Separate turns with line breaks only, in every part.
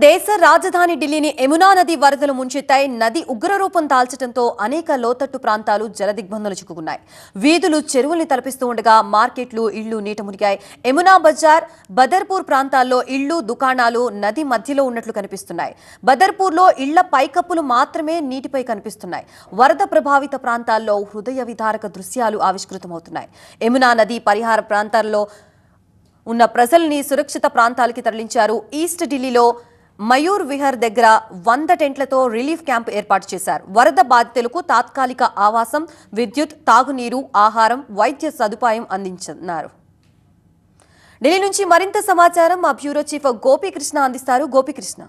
దేశ రాజధాని ఢిల్లీని యమునా నది వరదలు ముంచెత్తాయి. నది ఉగ్రరూపం దాల్చడంతో అనేక లోతట్టు ప్రాంతాలు జలదిగ్బంధంలో చిక్కుకున్నాయి. వీధులు చెరువుల్ని తలపిస్తూ ఉండగా మార్కెట్లు, ఇళ్లు నీట మునిగాయి. యమునా బజార్, బదర్పూర్ ప్రాంతాల్లో ఇళ్లు, దుకాణాలు నది మధ్యలో ఉన్నట్లు కనిపిస్తున్నాయి. బదర్పూర్లో ఇళ్ల పైకప్పులు మాత్రమే నీటిపై కనిపిస్తున్నాయి. వరద ప్రభావిత ప్రాంతాల్లో హృదయ విదారక దృశ్యాలు ఆవిష్కృతమవుతున్నాయి. యమునా నది పరిహార ప్రాంతాల్లో ఉన్న ప్రజల్ని సురక్షిత ప్రాంతాలకి తరలించారు. ఈస్ట్ ఢిల్లీలో మయూర్ విహార్ దగ్గర 100 టెంట్లతో రిలీఫ్ క్యాంప్ ఏర్పాటు చేశారు. వరద బాధితులకు తాత్కాలిక ఆవాసం, విద్యుత్, తాగునీరు, ఆహారం, వైద్య సదుపాయం అందించనున్నారు. ఢిల్లీ నుంచి మరింత సమాచారం మా బ్యూరో చీఫ్ గోపీకృష్ణ అందిస్తారు. గోపీకృష్ణ,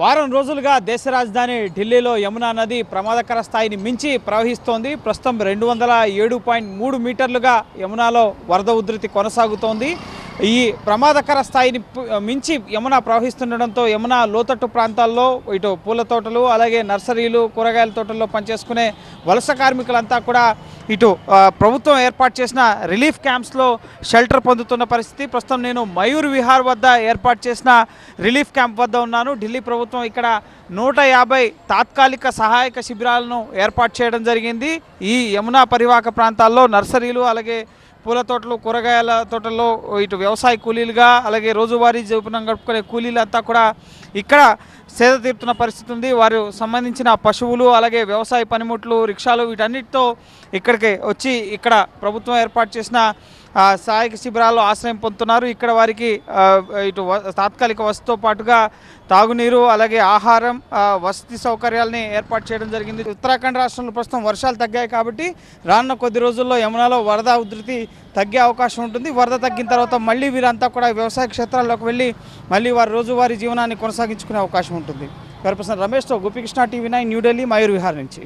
వారం రోజులుగా దేశ రాజధాని ఢిల్లీలో యమునా నది ప్రమాదకర స్థాయిని మించి ప్రవహిస్తోంది. ప్రస్తుతం 207.3 మీటర్లుగా యమునాలో వరద ఉధృతి కొనసాగుతోంది. ఈ ప్రమాదకర స్థాయిని మించి యమున ప్రవహిస్తుండడంతో యమున లోతట్టు ప్రాంతాల్లో ఇటు పూల తోటలు, అలాగే నర్సరీలు, కూరగాయల తోటల్లో పనిచేసుకునే వలస కార్మికులంతా కూడా ఇటు ప్రభుత్వం ఏర్పాటు చేసిన రిలీఫ్ క్యాంప్స్లో షెల్టర్ పొందుతున్న పరిస్థితి. ప్రస్తుతం నేను మయూర్ విహార్ వద్ద ఏర్పాటు చేసిన రిలీఫ్ క్యాంప్ వద్ద ఉన్నాను. ఢిల్లీ ప్రభుత్వం ఇక్కడ 150 తాత్కాలిక సహాయక శిబిరాలను ఏర్పాటు చేయడం జరిగింది. ఈ యమునా పరివాహక ప్రాంతాల్లో నర్సరీలు, అలాగే పూల తోటలు, కూరగాయల తోటల్లో ఇటు వ్యవసాయ కూలీలుగా, అలాగే రోజువారీ జీవనం గడుపుకునే కూలీలంతా కూడా ఇక్కడ సేద తీరుతున్న పరిస్థితి ఉంది. వారు సంబంధించిన పశువులు, అలాగే వ్యవసాయ పనిముట్లు, రిక్షాలు వీటన్నిటితో ఇక్కడికి వచ్చి ఇక్కడ ప్రభుత్వం ఏర్పాటు చేసిన సహాయక శిబిరాల్లో ఆశ్రయం పొందుతున్నారు. ఇక్కడ వారికి ఇటు తాత్కాలిక వసతితో పాటుగా తాగునీరు, అలాగే ఆహారం, వసతి సౌకర్యాలని ఏర్పాటు చేయడం జరిగింది. ఉత్తరాఖండ్ రాష్ట్రంలో ప్రస్తుతం వర్షాలు తగ్గాయి కాబట్టి రానున్న కొద్ది రోజుల్లో యమునాలో వరద ఉధృతి తగ్గే అవకాశం ఉంటుంది. వరద తగ్గిన తర్వాత మళ్ళీ వీరంతా కూడా వ్యవసాయ క్షేత్రాల్లోకి వెళ్ళి మళ్ళీ వారి రోజువారీ జీవనాన్ని కొనసాగించుకునే అవకాశం ఉంటుంది. రమేష్తో గోపీకృష్ణ, TV9 న్యూఢిల్లీ, మయూర్ విహార్ నుంచి.